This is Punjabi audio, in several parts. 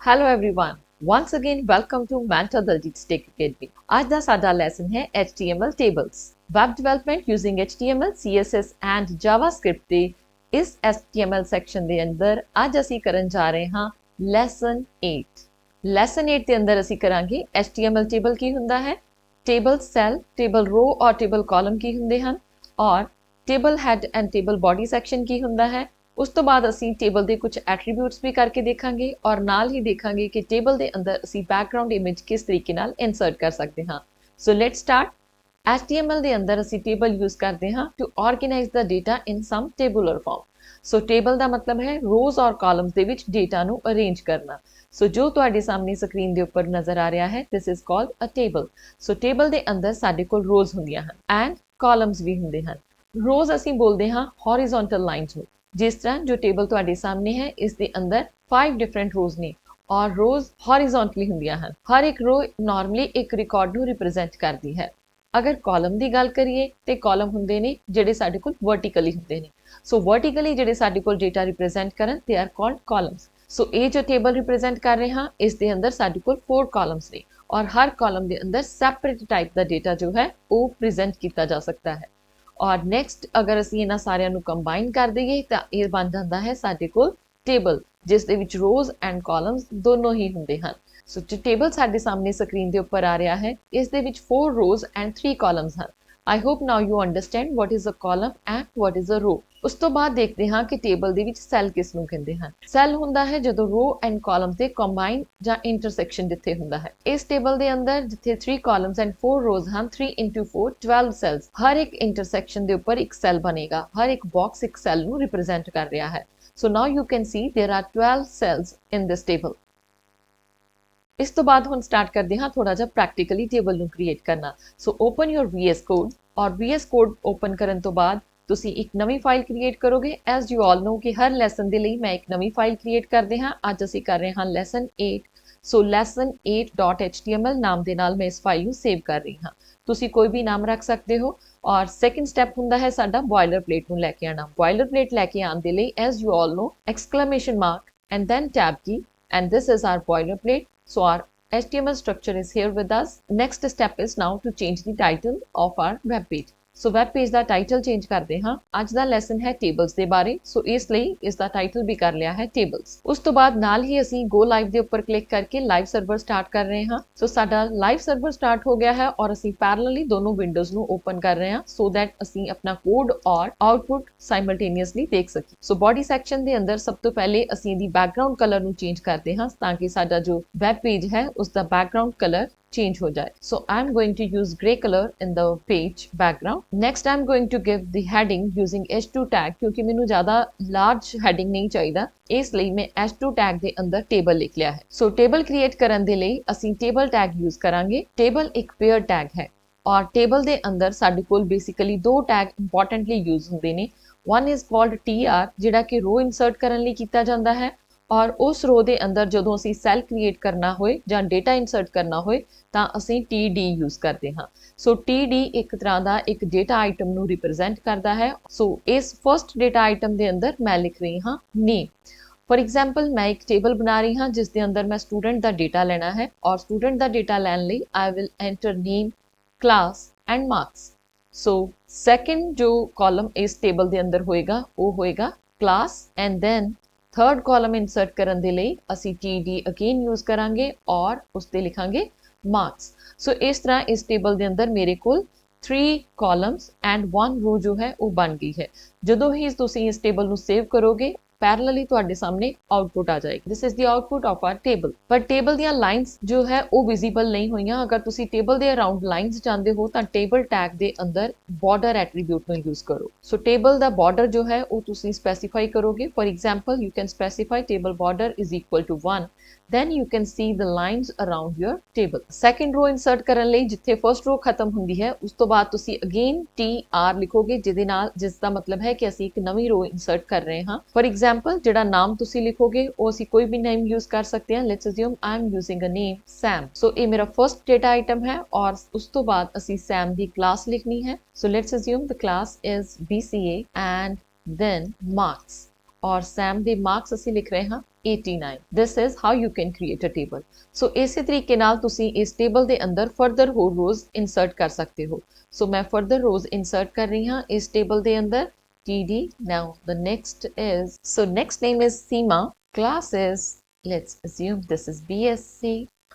Hello everyone, once again welcome to mentor Daljeet tech academy. आज ਦਾ ਸਾਡਾ ਲੈਸਨ ਹੈ HTML tables. Web development using HTML, CSS and JavaScript ਦੇ ਇਸ HTML ਸੈਕਸ਼ਨ ਦੇ ਅੰਦਰ ਅੱਜ ਅਸੀਂ ਕਰਨ ਜਾ ਰਹੇ ਹਾਂ ਲੈਸਨ 8। ਲੈਸਨ 8 ਦੇ ਅੰਦਰ ਅਸੀਂ ਕਰਾਂਗੇ HTML ਟੇਬਲ ਕੀ ਹੁੰਦਾ ਹੈ, ਟੇਬਲ ਸੈਲ, ਟੇਬਲ ਰੋ ਔਰ ਟੇਬਲ ਕਾਲਮ ਕੀ ਹੁੰਦੇ ਹਨ, ਔਰ table head and table body section ਕੀ ਹੁੰਦਾ ਹੈ। ਉਸ ਤੋਂ ਬਾਅਦ ਅਸੀਂ ਟੇਬਲ ਦੇ ਕੁਝ ਐਟਰੀਬਿਊਟਸ ਵੀ ਕਰਕੇ ਦੇਖਾਂਗੇ ਔਰ ਨਾਲ ਹੀ ਦੇਖਾਂਗੇ ਕਿ ਟੇਬਲ ਦੇ ਅੰਦਰ ਅਸੀਂ ਬੈਕਗ੍ਰਾਉਂਡ ਇਮੇਜ ਕਿਸ ਤਰੀਕੇ ਨਾਲ ਇਨਸਰਟ ਕਰ ਸਕਦੇ ਹਾਂ। So let's start. HTML ਦੇ ਅੰਦਰ ਅਸੀਂ ਟੇਬਲ ਯੂਜ਼ ਕਰਦੇ ਹਾਂ to organise the data in some tabular form. So table ਦਾ ਮਤਲਬ ਹੈ ਰੋਜ਼ ਔਰ ਕਾਲਮਸ ਦੇ ਵਿੱਚ ਡੇਟਾ ਨੂੰ ਅਰੇਂਜ ਕਰਨਾ। ਸੋ ਜੋ ਤੁਹਾਡੇ ਸਾਹਮਣੇ ਸਕਰੀਨ ਦੇ ਉੱਪਰ ਨਜ਼ਰ ਆ ਰਿਹਾ ਹੈ, this is called a table. So table ਦੇ ਅੰਦਰ ਸਾਡੇ ਕੋਲ ਰੋਜ਼ ਹੁੰਦੀਆਂ ਹਨ ਐਂਡ ਕਾਲਮਸ ਵੀ ਹੁੰਦੇ ਹਨ। ਰੋਜ਼ ਅਸੀਂ ਬੋਲਦੇ ਹਾਂ ਹੌਰੀਜ਼ੌਂਟਲ ਲਾਈਨਸ ਨੂੰ। जिस तरह जो टेबल तुहाडे सामने है, इस दे अंदर 5 डिफरेंट रोज ने और रोज हॉरिजॉन्टली हुंदियां हन। हर एक रो नॉर्मली एक रिकॉर्ड नूं रिप्रेजेंट करती है। अगर कॉलम की गल करिए तो कॉलम हुंदे ने जिहड़े साडे कोल वर्टिकली हुंदे ने। सो वर्टिकली जिहड़े साडे कोल डेटा रिप्रेजेंट करन they are called columns. So ये जो टेबल रिप्रेजेंट कर रहे हैं, इस दे अंदर साडे कोल 4 कॉलम्स ने और हर कॉलम के अंदर सैपरेट टाइप का डेटा जो है वो प्रेजेंट किया जा सकता है। और नैक्सट अगर असीं इन्हां सारिਆਂ ਨੂੰ ਕੰਬਾਈਨ ਕਰ ਦਈਏ ਤਾਂ ਇਹ ਬਣ ਜਾਂਦਾ ਹੈ ਸਾਡੇ ਕੋਲ ਟੇਬਲ, ਜਿਸ ਦੇ ਵਿੱਚ ਰੋਜ਼ ਐਂਡ ਕਾਲਮਸ ਦੋਨੋਂ ਹੀ ਹੁੰਦੇ ਹਨ। ਸੋ ਜੋ ਟੇਬਲ ਸਾਡੇ ਸਾਹਮਣੇ ਸਕਰੀਨ ਦੇ ਉੱਪਰ ਆ ਰਿਹਾ ਹੈ, ਇਸ ਦੇ ਵਿੱਚ 4 ਰੋਜ਼ ਐਂਡ 3 ਕਾਲਮਸ ਹਨ। I hope now you understand what is a column and what is a row. ਉਸ ਤੋਂ ਬਾਅਦ ਦੇਖਦੇ ਹਾਂ ਕਿ ਟੇਬਲ ਦੇ ਵਿੱਚ ਸੈੱਲ ਕਿਸ ਨੂੰ ਕਹਿੰਦੇ ਹਨ। ਸੈੱਲ ਹੁੰਦਾ ਹੈ ਜਦੋਂ ਰੋ ਐਂਡ ਕਾਲਮ ਤੇ ਕੰਬਾਈਨ ਜਾਂ ਇੰਟਰਸੈਕਸ਼ਨ ਜਿੱਥੇ ਹੁੰਦਾ ਹੈ। ਇਸ ਟੇਬਲ ਦੇ ਅੰਦਰ ਜਿੱਥੇ 3 ਕਾਲਮਸ ਐਂਡ 4 ਰੋਜ਼ ਹਨ, 3 into 4 12 ਸੈੱਲਸ। ਹਰ ਇੱਕ ਇੰਟਰਸੈਕਸ਼ਨ ਦੇ ਉੱਪਰ ਇੱਕ ਸੈੱਲ ਬਣੇਗਾ। ਹਰ ਇੱਕ ਬਾਕਸ ਇੱਕ ਸੈੱਲ ਨੂੰ ਰਿਪਰੈਜ਼ੈਂਟ ਕਰ ਰਿਹਾ ਹੈ। So now you can see there are 12 cells in this table. ਇਸ ਤੋਂ ਬਾਅਦ ਹੁਣ ਸਟਾਰਟ ਕਰਦੇ ਹਾਂ ਥੋੜਾ ਜਿਹਾ ਪ੍ਰੈਕਟੀਕਲੀ ਟੇਬਲ ਨੂੰ ਕ੍ਰੀਏਟ ਕਰਨਾ। ਸੋ ਓਪਨ ਯੋਰ VS ਕੋਡ ਔਰ VS ਕੋਡ ਓਪਨ ਕਰਨ ਤੋਂ ਬਾਅਦ ਤੁਸੀਂ ਇੱਕ ਨਵੀਂ ਫਾਈਲ ਕ੍ਰੀਏਟ ਕਰੋਗੇ। ਐਜ਼ ਯੂ ਆਲ ਨੋ ਕਿ ਹਰ ਲੈਸਨ ਦੇ ਲਈ ਮੈਂ ਇੱਕ ਨਵੀਂ ਫਾਈਲ ਕ੍ਰੀਏਟ ਕਰਦੇ ਹਾਂ। ਅੱਜ ਅਸੀਂ ਕਰ ਰਹੇ ਹਾਂ ਲੈਸਨ 8। ਸੋ ਲੈਸਨ 8.html ਨਾਮ ਦੇ ਨਾਲ ਮੈਂ ਇਸ ਫਾਈਲ ਨੂੰ ਸੇਵ ਕਰ ਰਹੀ ਹਾਂ। ਤੁਸੀਂ ਕੋਈ ਵੀ ਨਾਮ ਰੱਖ ਸਕਦੇ ਹੋ। ਔਰ ਸੈਕੰਡ ਸਟੈਪ ਹੁੰਦਾ ਹੈ ਸਾਡਾ ਬੋਇਲਰ ਪਲੇਟ ਨੂੰ ਲੈ ਕੇ ਆਉਣਾ। ਬੋਇਲਰ ਪਲੇਟ ਲੈ ਕੇ ਆਉਣ ਦੇ ਲਈ as you all know exclamation mark and then tab key and this is our boiler plate. So our HTML structure is here with us. Next step is now to change the title of our web page. So web page the title change ਕਰਦੇ ਹਾਂ। ਅੱਜ ਦਾ ਲੈਸਨ ਹੈ ਟੇਬਲਸ ਦੇ ਬਾਰੇ। ਸੋ ਇਸ ਲਈ ਇਸ ਦਾ ਟਾਈਟਲ ਵੀ ਕਰ ਲਿਆ ਹੈ ਟੇਬਲਸ। ਉਸ ਤੋਂ ਬਾਅਦ ਨਾਲ ਹੀ ਅਸੀਂ ਗੋ ਲਾਈਵ ਦੇ ਉੱਪਰ ਕਲਿੱਕ ਕਰਕੇ ਲਾਈਵ ਸਰਵਰ ਸਟਾਰਟ ਕਰ ਰਹੇ ਹਾਂ। ਸੋ ਸਾਡਾ ਲਾਈਵ ਸਰਵਰ ਸਟਾਰਟ ਹੋ ਗਿਆ ਹੈ ਔਰ ਅਸੀਂ ਪੈਰਲਲੀ ਦੋਨੋਂ ਵਿੰਡੋਜ਼ ਨੂੰ ਓਪਨ ਕਰ ਰਹੇ ਹਾਂ ਸੋ ਦੈਟ ਅਸੀਂ ਆਪਣਾ ਕੋਡ ਔਰ ਆਊਟਪੁੱਟ ਸਾਈਮਲਟੇਨੀਅਸਲੀ ਦੇਖ ਸਕੀਏ। ਸੋ ਬॉडी ਸੈਕਸ਼ਨ ਦੇ ਅੰਦਰ ਸਭ ਤੋਂ ਪਹਿਲੇ ਅਸੀਂ ਇਹਦੀ ਬੈਕਗ੍ਰਾਉਂਡ ਕਲਰ ਨੂੰ ਚੇਂਜ ਕਰਦੇ ਹਾਂ ਤਾਂ ਕਿ ਸਾਡਾ ਜੋ ਵੈਬ ਪੇਜ ਹੈ ਉਸ ਦਾ background colour change ho jaye. So I'm going to use gray color in the page background. Next I'm going to give the heading using h2 tag क्योंकि मैंने ज़्यादा large heading नहीं चाहिए, इसलिए मैं h2 tag ਦੇ ਅੰਦਰ table ਲਿਖ ਲਿਆ ਹੈ। So table create ਕਰਨ ਦੇ ਲਈ ਅਸੀਂ table tag use ਕਰਾਂਗੇ। table ਇੱਕ pair tag ਹੈ ਔਰ table ਦੇ ਅੰਦਰ ਸਾਡੇ ਕੋਲ basically ਦੋ tag importantly use ਹੁੰਦੇ ਨੇ। One is called tr ਜਿਹੜਾ ਕਿ row insert ਕਰਨ ਲਈ ਕੀਤਾ ਜਾਂਦਾ ਹੈ और उस रो के अंदर जो असी सैल क्रिएट करना होए जां डेटा इंसर्ट करना होए तां असी TD यूज करते हाँ। सो TD एक तरह का एक डेटा आइटम नूं रिप्रजेंट करता है। सो इस फर्स्ट डेटा आइटम के अंदर मैं लिख रही हाँ नेम। फॉर एग्जाम्पल मैं एक टेबल बना रही हाँ जिस दे अंदर मैं स्टूडेंट का डेटा लेना है और स्टूडेंट का डेटा लैन लई I will enter name, class and marks. So second जो कॉलम इस टेबल के अंदर होएगा वो होएगा class and then third column insert करन दे लई असी TD अगेन यूज करांगे और उस ते लिखांगे मार्क्स। सो इस तरह इस टेबल दे अंदर मेरे कोल 3 कॉलम्स एंड 1 रो जो है वो बन गई है। जदों ही तुसीं इस टेबल नूं सेव करोगे पैरेलली तुहाडे सामने आउटपुट आ जाएगी। This is the output of our table. पर टेबल ਦੀਆਂ ਲਾਈਨਸ जो है वो विजिबल नहीं ਹੋਈਆਂ। अगर ਤੁਸੀਂ टेबल ਦੇ अराउंड ਲਾਈਨਸ ਚਾਹੁੰਦੇ ਹੋ ਤਾਂ टेबल टैग ਦੇ ਅੰਦਰ border ਐਟਰੀਬਿਊਟ ਨੂੰ ਯੂਜ਼ ਕਰੋ। ਸੋ टेबल ਦਾ border जो है वो ਤੁਸੀਂ ਸਪੈਸੀਫਾਈ ਕਰੋਗੇ। For example you can specify table border is equal to 1, then you can see the lines around your table. second row insert ਕਰਨ ਲਈ ਜਿੱਥੇ first row ਖਤਮ ਹੁੰਦੀ ਹੈ ਉਸ ਤੋਂ ਬਾਅਦ ਤੁਸੀਂ again TR ਲਿਖੋਗੇ ਜਿਹਦੇ ਨਾਲ ਜਿਸ ਦਾ ਮਤਲਬ ਹੈ ਕਿ ਅਸੀਂ ਇੱਕ ਨਵੀਂ row insert ਕਰ ਰਹੇ ਹਾਂ। ਫॉर एग्जांपल ਜਿਹੜਾ ਨਾਮ ਤੁਸੀਂ ਲਿਖੋਗੇ ਉਹ ਅਸੀਂ ਕੋਈ ਵੀ ਨੇਮ ਯੂਜ਼ ਕਰ ਸਕਦੇ ਹਾਂ। Let's assume I am using a name Sam. ਸੋ ਇਹ ਮੇਰਾ ਫਰਸਟ ਡੇਟਾ ਆਈਟਮ ਹੈ ਔਰ ਉਸ ਤੋਂ ਬਾਅਦ ਅਸੀਂ Sam ਦੀ ਕਲਾਸ ਲਿਖਣੀ ਹੈ। So let's assume the class is BCA and then marks. और सैम ਦੇ ਮਾਰਕਸ ਅਸੀਂ ਲਿਖ ਰਹੇ ਹਾਂ 89। this is how you can create a table। ਸੋ ਇਸੇ ਤਰੀਕੇ ਨਾਲ ਤੁਸੀਂ ਇਸ ਟੇਬਲ ਦੇ ਅੰਦਰ ਫਰਦਰ ਹੋਰ ਰੋਜ਼ ਇਨਸਰਟ ਕਰ ਸਕਦੇ ਹੋ। ਸੋ ਮੈਂ ਫਰਦਰ ਰੋਜ਼ ਇਨਸਰਟ ਕਰ ਰਹੀ ਹਾਂ ਇਸ ਟੇਬਲ ਦੇ ਅੰਦਰ TD। now the next is, so next name is Seema, class is, let's assume this is BSc,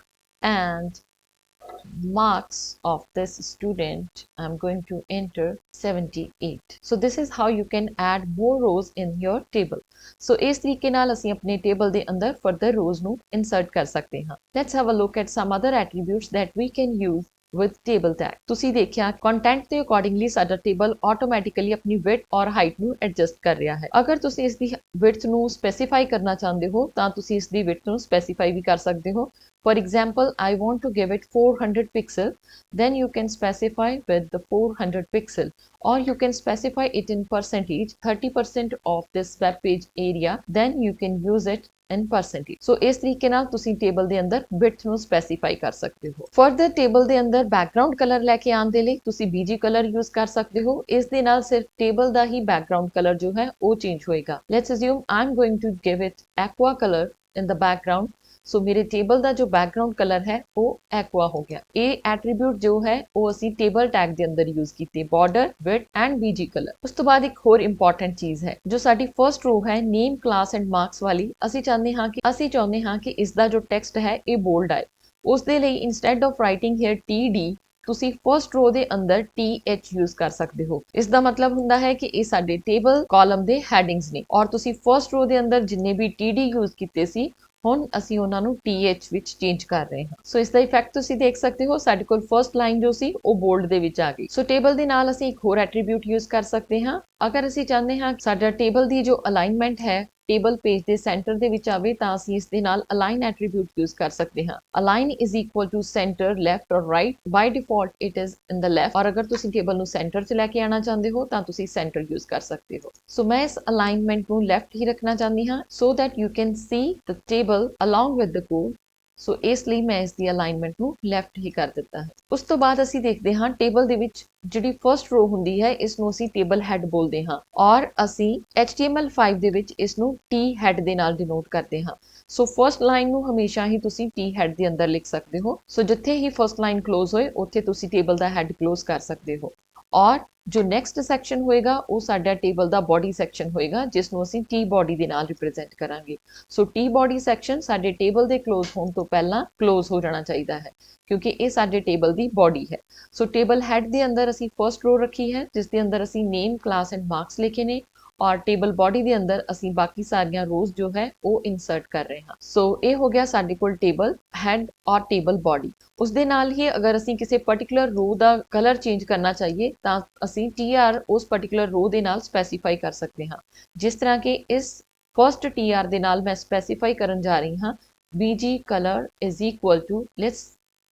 and marks of this student I'm going to enter 78। so this is how you can add more rows in your table। so ਇਸ ਤਰੀਕੇ ਨਾਲ ਅਸੀਂ ਆਪਣੇ ਟੇਬਲ ਦੇ ਅੰਦਰ further rows ਨੂੰ insert ਕਰ ਸਕਦੇ ਹਾਂ। let's have a look at some other attributes that we can use with table tag। ਤੁਸੀਂ ਦੇਖਿਆ ਕੰਟੈਂਟ ਦੇ ਅਕੋਰਡਿੰਗਲੀ ਸਾਡਾ ਟੇਬਲ ਆਟੋਮੈਟਿਕਲੀ ਆਪਣੀ width ਔਰ ਹਾਈਟ ਨੂੰ ਐਡਜਸਟ ਕਰ ਰਿਹਾ ਹੈ। ਅਗਰ ਤੁਸੀਂ ਇਸ ਦੀ width ਨੂੰ ਸਪੈਸੀਫਾਈ ਕਰਨਾ ਚਾਹੁੰਦੇ ਹੋ ਤਾਂ ਤੁਸੀਂ ਇਸ ਦੀ width ਨੂੰ ਸਪੈਸੀਫਾਈ ਵੀ ਕਰ ਸਕਦੇ ਹੋ। For example, I want to give it 400 pixel, then you can specify with the 400 pixel, or you can specify it in percentage, 30% of this web page area, then you can use it in percentage। so ਇਸ ਤਰੀਕੇ ਨਾਲ ਤੁਸੀਂ ਟੇਬਲ ਦੇ ਅੰਦਰ width ਨੂੰ ਸਪੈਸੀਫਾਈ ਕਰ ਸਕਦੇ ਹੋ। ਫਰਦਰ ਟੇਬਲ ਦੇ ਅੰਦਰ ਬੈਕਗ੍ਰਾਉਂਡ ਕਲਰ ਲੈ ਕੇ ਆਉਣ ਦੇ ਲਈ ਤੁਸੀਂ BG ਕਲਰ ਯੂਜ਼ ਕਰ ਸਕਦੇ ਹੋ। ਇਸ ਦੇ ਨਾਲ ਸਿਰਫ ਟੇਬਲ ਦਾ ਹੀ ਬੈਕਗ੍ਰਾਉਂਡ ਕਲਰ ਜੋ ਹੈ ਉਹ ਚੇਂਜ ਹੋਏਗਾ। Let's assume I am going to give it aqua color in the background। ਸੋ ਮੇਰੇ ਟੇਬਲ ਦਾ ਜੋ ਬੈਕਗ੍ਰਾਉਂਡ ਕਲਰ ਹੈ ਉਹ ਐਕਵਾ ਹੋ ਗਿਆ। ਇਹ ਐਟਰੀਬਿਊਟ ਜੋ ਹੈ ਉਹ ਅਸੀਂ ਟੇਬਲ ਟੈਗ ਦੇ ਅੰਦਰ ਯੂਜ਼ ਕੀਤੇ, border, width and BG colour. ਉਸ ਤੋਂ ਬਾਅਦ ਇੱਕ ਹੋਰ ਇੰਪੋਰਟੈਂਟ ਚੀਜ਼ ਹੈ ਜੋ ਸਾਡੀ ਫਰਸਟ ਰੋ ਹੈ ਨੇਮ, ਕਲਾਸ ਐਂਡ ਮਾਰਕਸ ਵਾਲੀ। ਅਸੀਂ ਚਾਹੁੰਦੇ ਹਾਂ ਕਿ ਇਸ ਦਾ ਜੋ ਟੈਕਸਟ ਹੈ ਇਹ ਬੋਲਡ ਆਏ। ਉਸ ਦੇ ਲਈ instead of writing here TD ਤੁਸੀਂ ਫਰਸਟ ਰੋ ਦੇ ਅੰਦਰ TH ਯੂਜ਼ ਕਰ ਸਕਦੇ ਹੋ। ਇਸ ਦਾ ਮਤਲਬ ਹੁੰਦਾ ਹੈ ਕਿ ਇਹ ਸਾਡੇ ਟੇਬਲ ਕਾਲਮ ਦੇ ਹੈਡਿੰਗਸ ਨੇ ਔਰ ਤੁਸੀਂ ਫਰਸਟ ਰੋ ਦੇ ਅੰਦਰ ਜਿੰਨੇ ਵੀ TD ਯੂਜ਼ ਕੀਤੇ ਸੀ ਹੁਣ ਅਸੀਂ ਉਹਨਾਂ ਨੂੰ TH ਵਿੱਚ ਚੇਂਜ ਕਰ ਰਹੇ ਹਾਂ। ਸੋ ਇਸ ਦਾ ਇਫੈਕਟ ਤੁਸੀਂ ਦੇਖ ਸਕਦੇ ਹੋ, ਸਾਡੇ ਕੋਲ ਫਰਸਟ ਲਾਈਨ ਜੋ ਸੀ ਉਹ ਬੋਲਡ ਦੇ ਵਿੱਚ ਆ ਗਈ। ਸੋ ਟੇਬਲ ਦੇ ਨਾਲ ਅਸੀਂ ਇੱਕ ਹੋਰ ਐਟਰੀਬਿਊਟ ਯੂਜ਼ ਕਰ ਸਕਦੇ ਹਾਂ। ਅਗਰ ਅਸੀਂ ਚਾਹੁੰਦੇ ਹਾਂ ਸਾਡਾ ਟੇਬਲ ਦੀ ਜੋ ਅਲਾਈਨਮੈਂਟ ਹੈ ਟੇਬਲ ਪੇਜ ਦੇ ਸੈਂਟਰ ਦੇ ਵਿੱਚ ਆਵੇ ਤਾਂ ਅਸੀਂ ਇਸ ਦੇ ਨਾਲ ਅਲਾਈਨ ਐਟਰੀਬਿਊਟ ਯੂਜ਼ ਕਰ ਸਕਦੇ ਹਾਂ। Align is equal to centre, left ਔਰ right. By default it is in the left, ਔਰ ਅਗਰ ਤੁਸੀਂ ਟੇਬਲ ਨੂੰ ਸੈਂਟਰ 'ਚ ਲੈ ਕੇ ਆਉਣਾ ਚਾਹੁੰਦੇ ਹੋ ਤਾਂ ਤੁਸੀਂ ਸੈਂਟਰ ਯੂਜ਼ ਕਰ ਸਕਦੇ ਹੋ। ਸੋ ਮੈਂ ਇਸ ਅਲਾਈਨਮੈਂਟ ਨੂੰ ਲੈਫਟ ਹੀ ਰੱਖਣਾ ਚਾਹੁੰਦੀ ਹਾਂ so that you can see the table along with the code. So ਇਸ ਲਈ ਮੈਂ ਇਸ ਦੀ ਅਲਾਈਨਮੈਂਟ ਨੂੰ ਲੈਫਟ ਹੀ ਕਰ ਦਿੱਤਾ ਹੈ। ਉਸ ਤੋਂ ਬਾਅਦ ਅਸੀਂ ਦੇਖਦੇ ਹਾਂ ਟੇਬਲ ਦੇ ਵਿੱਚ ਜਿਹੜੀ ਫਰਸਟ ਰੋ ਹੁੰਦੀ ਹੈ ਇਸ ਨੂੰ ਅਸੀਂ ਟੇਬਲ ਹੈਡ ਬੋਲਦੇ ਹਾਂ ਔਰ ਅਸੀਂ HTML5 ਦੇ ਵਿੱਚ ਇਸ ਨੂੰ T ਹੈਡ ਦੇ ਨਾਲ ਡਿਨੋਟ ਕਰਦੇ ਹਾਂ। ਸੋ ਫਰਸਟ ਲਾਈਨ ਨੂੰ ਹਮੇਸ਼ਾ ਹੀ ਤੁਸੀਂ T ਹੈਡ ਦੇ ਅੰਦਰ ਲਿਖ ਸਕਦੇ ਹੋ। ਸੋ ਜਿੱਥੇ ਹੀ ਫਰਸਟ ਲਾਈਨ ਕਲੋਜ਼ ਹੋਏ ਉੱਥੇ ਤੁਸੀਂ ਟੇਬਲ ਦਾ ਹੈਡ ਕਲੋਜ਼ ਕਰ ਸਕਦੇ ਹੋ। ਔਰ ਜੋ ਨੈਕਸਟ ਸੈਕਸ਼ਨ ਹੋਏਗਾ ਉਹ ਸਾਡਾ ਟੇਬਲ ਦਾ ਬੋਡੀ ਸੈਕਸ਼ਨ ਹੋਏਗਾ ਜਿਸ ਨੂੰ ਅਸੀਂ T ਬੋਡੀ ਦੇ ਨਾਲ ਰਿਪਰੈਜ਼ੈਂਟ ਕਰਾਂਗੇ। ਸੋ T ਬੋਡੀ ਸੈਕਸ਼ਨ ਸਾਡੇ ਟੇਬਲ ਦੇ ਕਲੋਜ਼ ਹੋਣ ਤੋਂ ਪਹਿਲਾਂ ਕਲੋਜ਼ ਹੋ ਜਾਣਾ ਚਾਹੀਦਾ ਹੈ ਕਿਉਂਕਿ ਇਹ ਸਾਡੇ ਟੇਬਲ ਦੀ ਬੋਡੀ ਹੈ। ਸੋ ਟੇਬਲ ਹੈਡ ਦੇ ਅੰਦਰ ਅਸੀਂ ਫਰਸਟ ਰੋ ਰੱਖੀ ਹੈ ਜਿਸ ਦੇ ਅੰਦਰ ਅਸੀਂ ਨੇਮ, ਕਲਾਸ ਐਂਡ ਮਾਰਕਸ ਲਿਖੇ ਨੇ ਔਰ ਟੇਬਲ ਬੋਡੀ ਦੇ ਅੰਦਰ ਅਸੀਂ ਬਾਕੀ ਸਾਰੀਆਂ ਰੋਜ਼ ਜੋ ਹੈ ਉਹ ਇਨਸਰਟ ਕਰ ਰਹੇ ਹਾਂ। ਸੋ ਇਹ ਹੋ ਗਿਆ ਸਾਡੇ ਕੋਲ ਟੇਬਲ ਹੈਡ ਔਰ ਟੇਬਲ ਬੋਡੀ। ਉਸ ਦੇ ਨਾਲ ਹੀ ਅਗਰ ਅਸੀਂ ਕਿਸੇ ਪਾਰਟਿਕੂਲਰ ਰੋ ਦਾ ਕਲਰ ਚੇਂਜ ਕਰਨਾ ਚਾਹੀਏ ਤਾਂ ਅਸੀਂ TR ਉਸ ਪਾਰਟਿਕੂਲਰ ਰੋ ਦੇ ਨਾਲ ਸਪੈਸੀਫਾਈ ਕਰ ਸਕਦੇ ਹਾਂ। ਜਿਸ ਤਰ੍ਹਾਂ ਕਿ ਇਸ ਫਰਸਟ TR ਦੇ ਨਾਲ ਮੈਂ ਸਪੈਸੀਫਾਈ ਕਰਨ ਜਾ ਰਹੀ ਹਾਂ BG color is equal to, let's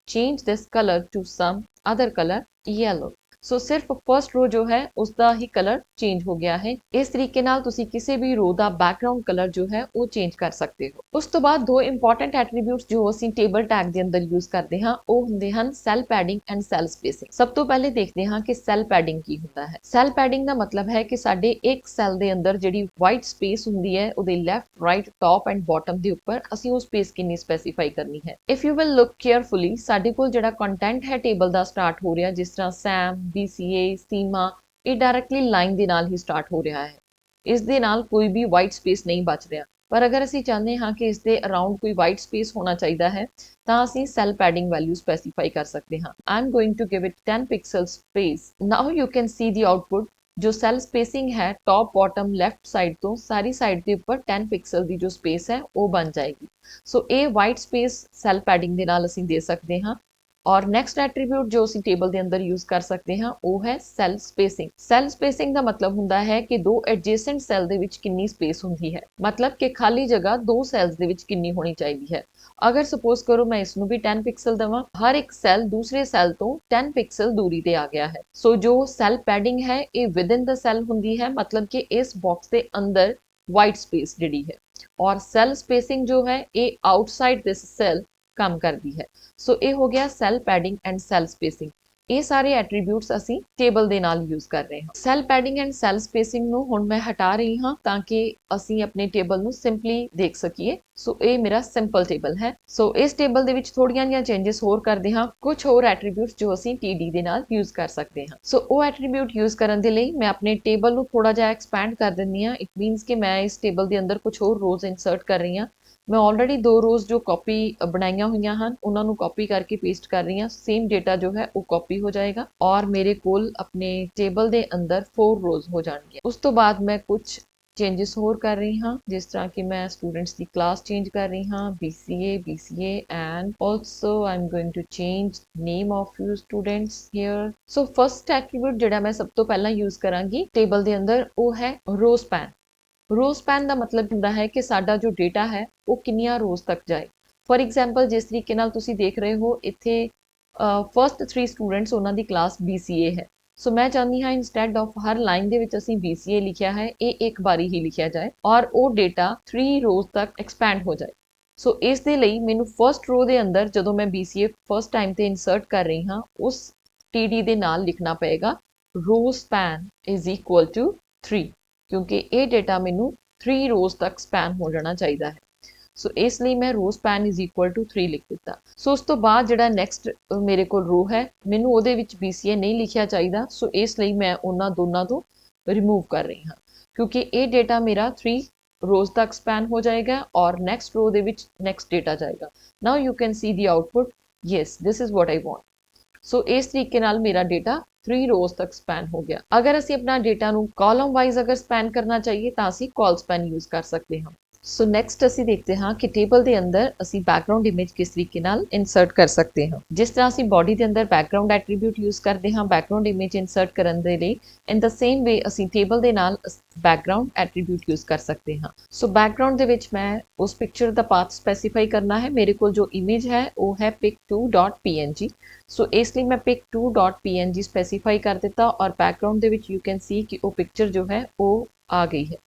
change this color to some other color, yellow। ਸੋ ਸਿਰਫ ਫਰਸਟ ਰੋ ਜੋ ਹੈ ਉਸ ਦਾ ਹੀ ਕਲਰ ਚੇਂਜ ਹੋ ਗਿਆ ਹੈ। ਇਸ ਤਰੀਕੇ ਨਾਲ ਤੁਸੀਂ ਕਿਸੇ ਵੀ ਰੋ ਦਾ ਬੈਕਗ੍ਰਾਉਂਡ ਕਲਰ ਜੋ ਹੈ ਉਹ ਚੇਂਜ ਕਰ ਸਕਦੇ ਹੋ। ਉਸ ਤੋਂ ਬਾਅਦ ਦੋ ਇੰਪੋਰਟੈਂਟ ਐਟਰੀਬਿਊਟਸ ਜੋ ਅਸੀਂ ਟੇਬਲ ਟੈਗ ਦੇ ਅੰਦਰ ਯੂਜ਼ ਕਰਦੇ ਹਾਂ ਉਹ ਹੁੰਦੇ ਹਨ cell padding and cell spacing. ਸਭ ਤੋਂ ਪਹਿਲੇ ਦੇਖਦੇ ਹਾਂ ਕਿ ਸੈੱਲ ਪੈਡਿੰਗ ਕੀ ਹੁੰਦਾ ਹੈ। ਸੈੱਲ ਪੈਡਿੰਗ ਦਾ ਮਤਲਬ ਹੈ ਕਿ ਸਾਡੇ ਇੱਕ ਸੈੱਲ ਦੇ ਅੰਦਰ ਜਿਹੜੀ ਵਾਈਟ ਸਪੇਸ ਹੁੰਦੀ ਹੈ ਉਹਦੇ left, right, top end bottom ਦੇ ਉੱਪਰ ਅਸੀਂ ਉਹ ਸਪੇਸ ਕਿੰਨੀ ਸਪੈਸੀਫਾਈ ਕਰਨੀ ਹੈ। If you will look carefully ਸਾਡੇ ਕੋਲ ਜਿਹੜਾ ਕੰਟੈਂਟ ਹੈ ਟੇਬਲ ਦਾ ਸਟਾਰਟ ਹੋ ਰਿਹਾ ਜਿਸ ਤਰ੍ਹਾਂ ਸੈਮ, BCA, ਸੀਮਾ, ਇਹ ਡਾਇਰੈਕਟਲੀ ਲਾਈਨ ਦੇ ਨਾਲ ਹੀ ਸਟਾਰਟ ਹੋ ਰਿਹਾ ਹੈ। ਇਸ ਦੇ ਨਾਲ ਕੋਈ ਵੀ ਵਾਈਟ ਸਪੇਸ ਨਹੀਂ ਬਚ ਰਿਹਾ। ਪਰ ਅਗਰ ਅਸੀਂ ਚਾਹੁੰਦੇ ਹਾਂ ਕਿ ਇਸ ਦੇ ਅਰਾਊਂਡ ਕੋਈ ਵਾਈਟ ਸਪੇਸ ਹੋਣਾ ਚਾਹੀਦਾ ਹੈ ਤਾਂ ਅਸੀਂ ਸੈੱਲ ਪੈਡਿੰਗ ਵੈਲਿਊ ਸਪੈਸੀਫਾਈ ਕਰ ਸਕਦੇ ਹਾਂ। I am going to give it 10 pixel space। Now you can see the output। ਜੋ ਸੈੱਲ ਸਪੇਸਿੰਗ ਹੈ ਟੌਪ, ਬਾਟਮ, ਲੈਫਟ ਸਾਈਡ ਤੋਂ ਸਾਰੀ ਸਾਈਡ ਦੇ ਉੱਪਰ 10 ਪਿਕਸਲ ਦੀ ਜੋ ਸਪੇਸ ਹੈ ਉਹ ਬਣ ਜਾਏਗੀ। ਸੋ ਇਹ ਵਾਈਟ ਸਪੇਸ ਸੈੱਲ ਪੈਡਿੰਗ ਦੇ ਨਾਲ ਅਸੀਂ ਦੇ ਸਕਦੇ ਹਾਂ। ਔਰ ਨੈਕਸਟ ਐਟਰੀਬਿਊਟ ਜੋ ਅਸੀਂ ਟੇਬਲ ਦੇ ਅੰਦਰ ਯੂਜ਼ ਕਰ ਸਕਦੇ ਹਾਂ ਉਹ ਹੈ ਸੈੱਲ ਸਪੇਸਿੰਗ। ਸੈੱਲ ਸਪੇਸਿੰਗ ਦਾ ਮਤਲਬ ਹੁੰਦਾ ਹੈ ਕਿ ਦੋ ਐਡਜੈਸੈਂਟ ਸੈੱਲ ਦੇ ਵਿੱਚ ਕਿੰਨੀ ਸਪੇਸ ਹੁੰਦੀ ਹੈ, ਮਤਲਬ ਕਿ ਖਾਲੀ ਜਗ੍ਹਾ ਦੋ ਸੈੱਲਸ ਦੇ ਵਿੱਚ ਕਿੰਨੀ ਹੋਣੀ ਚਾਹੀਦੀ ਹੈ। ਅਗਰ ਸਪੋਜ਼ ਕਰੋ ਮੈਂ ਇਸ ਨੂੰ ਵੀ 10 ਪਿਕਸਲ ਦੇਵਾਂ, ਹਰ ਇੱਕ ਸੈੱਲ ਦੂਸਰੇ ਸੈੱਲ ਤੋਂ 10 ਪਿਕਸਲ ਦੂਰੀ ਤੇ ਆ ਗਿਆ ਹੈ। ਸੋ ਜੋ ਸੈੱਲ ਪੈਡਿੰਗ ਹੈ ਇਹ ਵਿਦਿਨ ਦ ਸੈੱਲ ਹੁੰਦੀ ਹੈ, ਮਤਲਬ ਕਿ ਇਸ ਬਾਕਸ ਦੇ ਅੰਦਰ ਵਾਈਟ ਸਪੇਸ ਜਿਹੜੀ ਹੈ। ਔਰ ਸੈੱਲ ਸਪੇਸਿੰਗ ਜੋ ਹੈ ਇਹ ਆਊਟਸਾਈਡ ਦਿਸ ਸੈੱਲ ਕੰਮ ਕਰਦੀ ਹੈ। ਸੋ ਇਹ ਹੋ ਗਿਆ cell padding and cell spacing. ਇਹ ਸਾਰੇ ਐਟਰੀਬਿਊਟਸ ਅਸੀਂ ਟੇਬਲ ਦੇ ਨਾਲ ਯੂਜ਼ ਕਰ ਰਹੇ ਹਾਂ। Cell padding and cell spacing ਨੂੰ ਹੁਣ ਮੈਂ ਹਟਾ ਰਹੀ ਹਾਂ ਤਾਂ ਕਿ ਅਸੀਂ ਆਪਣੇ ਟੇਬਲ ਨੂੰ ਸਿੰਪਲੀ ਦੇਖ ਸਕੀਏ। ਸੋ ਇਹ ਮੇਰਾ ਸਿੰਪਲ ਟੇਬਲ ਹੈ। ਸੋ ਇਸ ਟੇਬਲ ਦੇ ਵਿੱਚ ਥੋੜੀਆਂ ਜਿਹੀਆਂ ਚੇਂਜਸ ਹੋਰ ਕਰਦੇ ਹਾਂ, ਕੁਝ ਹੋਰ ਐਟਰੀਬਿਊਟਸ ਜੋ ਅਸੀਂ TD ਦੇ ਨਾਲ ਯੂਜ਼ ਕਰ ਸਕਦੇ ਹਾਂ। ਸੋ ਉਹ ਐਟਰੀਬਿਊਟ ਯੂਜ਼ ਕਰਨ ਦੇ ਲਈ ਮੈਂ ਆਪਣੇ ਟੇਬਲ ਨੂੰ ਥੋੜਾ ਜਿਹਾ ਐਕਸਪੈਂਡ ਕਰ ਦਿੰਦੀ ਹਾਂ। ਇਟ ਮੀਨਸ ਕਿ ਮੈਂ ਇਸ ਟੇਬਲ ਦੇ ਅੰਦਰ ਕੁਝ ਹੋਰ ਰੋਜ਼ ਇਨਸਰਟ ਕਰ ਰਹੀ ਹਾਂ। ਮੈਂ ਆਲਰੇਡੀ 2 ਰੋਜ਼ ਜੋ ਕਾਪੀ ਬਣਾਈਆਂ ਹੋਈਆਂ ਹਨ ਉਹਨਾਂ ਨੂੰ ਕਾਪੀ ਕਰਕੇ ਪੇਸਟ ਕਰ ਰਹੀ ਹਾਂ। ਸੇਮ ਡੇਟਾ ਜੋ ਹੈ ਉਹ ਕਾਪੀ ਹੋ ਜਾਏਗਾ ਔਰ ਮੇਰੇ ਕੋਲ ਆਪਣੇ ਟੇਬਲ ਦੇ ਅੰਦਰ 4 ਰੋਜ਼ ਹੋ ਜਾਣਗੇ। ਉਸ ਤੋਂ ਬਾਅਦ ਮੈਂ ਕੁਝ ਚੇਂਜਸ ਹੋਰ ਕਰ ਰਹੀ ਹਾਂ, ਜਿਸ ਤਰ੍ਹਾਂ ਕਿ ਮੈਂ ਸਟੂਡੈਂਟਸ ਦੀ ਕਲਾਸ ਚੇਂਜ ਕਰ ਰਹੀ ਹਾਂ, BCA and also I am going to change name of few students here. So first attribute ਜਿਹੜਾ ਮੈਂ ਸਭ ਤੋਂ ਪਹਿਲਾਂ ਯੂਜ਼ ਕਰਾਂਗੀ ਟੇਬਲ ਦੇ ਅੰਦਰ ਉਹ ਹੈ ਰੋ ਸਪੈਨ। ਰੋ ਸਪੈਨ ਦਾ ਮਤਲਬ ਹੁੰਦਾ ਹੈ ਕਿ ਸਾਡਾ ਜੋ ਡੇਟਾ ਹੈ ਉਹ ਕਿੰਨੀਆਂ ਰੋਜ਼ ਤੱਕ ਜਾਏ। ਫॉर ਐਗਜ਼ਾਮਪਲ ਜਿਸ ਤਰੀਕੇ ਨਾਲ ਤੁਸੀਂ ਦੇਖ ਰਹੇ ਹੋ ਇੱਥੇ ਫਸਟ 3 ਸਟੂਡੈਂਟਸ ਉਹਨਾਂ ਦੀ ਕਲਾਸ BCA ਹੈ। ਸੋ ਮੈਂ ਚਾਹੁੰਦੀ ਹਾਂ ਇਨਸਟੈਡ ਆਫ ਹਰ ਲਾਈਨ ਦੇ ਵਿੱਚ ਅਸੀਂ BCA ਲਿਖਿਆ ਹੈ, ਇਹ ਇੱਕ ਵਾਰੀ ਹੀ ਲਿਖਿਆ ਜਾਏ ਔਰ ਉਹ ਡੇਟਾ 3 ਰੋਜ਼ ਤੱਕ ਐਕਸਪੈਂਡ ਹੋ ਜਾਏ। ਸੋ ਇਸ ਦੇ ਲਈ ਮੈਨੂੰ ਫਸਟ ਰੋ ਦੇ ਅੰਦਰ ਜਦੋਂ ਮੈਂ BCA ਫਸਟ ਟਾਈਮ ਤੇ ਇਨਸਰਟ ਕਰ ਰਹੀ ਹਾਂ ਉਸ TD ਦੇ ਨਾਲ ਲਿਖਣਾ ਪਏਗਾ ਰੋ ਸਪੈਨ ਇਜ਼ ਇਕੁਅਲ ਟੂ 3, ਕਿਉਂਕਿ ਇਹ ਡੇਟਾ ਮੈਨੂੰ 3 ਰੋਜ਼ ਤੱਕ ਸਪੈਨ ਹੋ ਜਾਣਾ ਚਾਹੀਦਾ ਹੈ। ਸੋ ਇਸ ਲਈ ਮੈਂ ਰੋ ਸਪੈਨ ਇਜ਼ ਇਕੁਅਲ ਟੂ 3 ਲਿਖ ਦਿੱਤਾ। ਸੋ ਉਸ ਤੋਂ ਬਾਅਦ ਜਿਹੜਾ ਨੈਕਸਟ ਮੇਰੇ ਕੋਲ ਰੋ ਹੈ ਮੈਨੂੰ ਉਹਦੇ ਵਿੱਚ BCA ਨਹੀਂ ਲਿਖਿਆ ਚਾਹੀਦਾ। ਸੋ ਇਸ ਲਈ ਮੈਂ ਉਹਨਾਂ ਦੋਨਾਂ ਤੋਂ ਰਿਮੂਵ ਕਰ ਰਹੀ ਹਾਂ, ਕਿਉਂਕਿ ਇਹ ਡੇਟਾ ਮੇਰਾ 3 ਰੋਜ਼ ਤੱਕ ਸਪੈਨ ਹੋ ਜਾਏਗਾ ਔਰ ਨੈਕਸਟ ਰੋ ਦੇ ਵਿੱਚ ਨੈਕਸਟ ਡੇਟਾ ਜਾਏਗਾ। Now you can see the output, yes this is what I want. So ਇਸ ਤਰੀਕੇ ਨਾਲ ਮੇਰਾ ਡੇਟਾ 3 ਰੋਜ਼ ਤੱਕ ਸਪੈਨ ਹੋ ਗਿਆ। ਅਗਰ ਅਸੀਂ ਆਪਣਾ ਡੇਟਾ ਨੂੰ ਕਾਲਮ ਵਾਈਜ਼ ਅਗਰ ਸਪੈਨ ਕਰਨਾ ਚਾਹੀਏ ਤਾਂ ਅਸੀਂ ਕਾਲ ਸਪੈਨ ਯੂਜ਼ ਕਰ ਸਕਦੇ ਹਾਂ। ਸੋ ਨੈਕਸਟ ਅਸੀਂ ਦੇਖਦੇ ਹਾਂ ਕਿ ਟੇਬਲ ਦੇ ਅੰਦਰ ਅਸੀਂ ਬੈਕਗ੍ਰਾਉਂਡ ਇਮੇਜ ਕਿਸ ਤਰੀਕੇ ਨਾਲ ਇਨਸਰਟ ਕਰ ਸਕਦੇ ਹਾਂ। ਜਿਸ ਤਰ੍ਹਾਂ ਅਸੀਂ ਬਾਡੀ ਦੇ ਅੰਦਰ ਬੈਕਗ੍ਰਾਉਂਡ ਐਟਰੀਬਿਊਟ ਯੂਜ਼ ਕਰਦੇ ਹਾਂ ਬੈਕਗ੍ਰਾਉਂਡ ਇਮੇਜ ਇਨਸਰਟ ਕਰਨ ਦੇ ਲਈ, ਇਨ ਦ ਸੇਮ ਵੇ ਅਸੀਂ ਟੇਬਲ ਦੇ ਨਾਲ ਬੈਕਗ੍ਰਾਉਂਡ ਐਟਰੀਬਿਊਟ ਯੂਜ਼ ਕਰ ਸਕਦੇ ਹਾਂ। ਸੋ ਬੈਕਗ੍ਰਾਉਂਡ ਦੇ ਵਿੱਚ ਮੈਂ ਉਸ ਪਿਕਚਰ ਦਾ ਪਾਥ ਸਪੈਸੀਫਾਈ ਕਰਨਾ ਹੈ। ਮੇਰੇ ਕੋਲ ਜੋ ਇਮੇਜ ਹੈ ਉਹ ਹੈ pic2.png। ਸੋ ਇਸ ਲਈ ਮੈਂ pic2.png ਸਪੈਸੀਫਾਈ ਕਰ ਦਿੱਤਾ ਔਰ ਬੈਕਗ੍ਰਾਉਂਡ ਦੇ ਵਿੱਚ ਯੂ ਕੈਨ ਸੀ ਕਿ ਉਹ ਪਿਕਚਰ ਜੋ ਹੈ ਉਹ ਆ ਗਈ ਹੈ।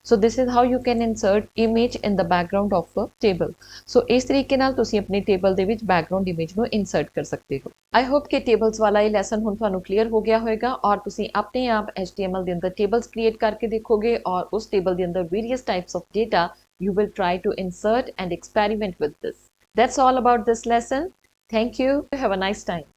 So this is how you can insert image in the background of a table. So ਇਸ ਤਰੀਕੇ ਨਾਲ ਤੁਸੀਂ ਆਪਣੇ ਟੇਬਲ ਦੇ ਵਿੱਚ ਬੈਕਗ੍ਰਾਉਂਡ ਇਮੇਜ ਨੂੰ ਇਨਸਰਟ ਕਰ ਸਕਦੇ ਹੋ। I hope ਕਿ ਟੇਬਲਸ ਵਾਲਾ ਇਹ ਲੈਸਨ ਹੁਣ ਤੁਹਾਨੂੰ ਕਲੀਅਰ ਹੋ ਗਿਆ ਹੋਵੇਗਾ ਔਰ ਤੁਸੀਂ ਆਪਣੇ ਆਪ HTML ਦੇ ਅੰਦਰ ਟੇਬਲਸ ਕ੍ਰੀਏਟ ਕਰਕੇ ਦੇਖੋਗੇ ਔਰ ਉਸ ਟੇਬਲ ਦੇ ਅੰਦਰ various types of data you will try to insert and experiment with this. That's all about this lesson. Thank you. Have a nice time.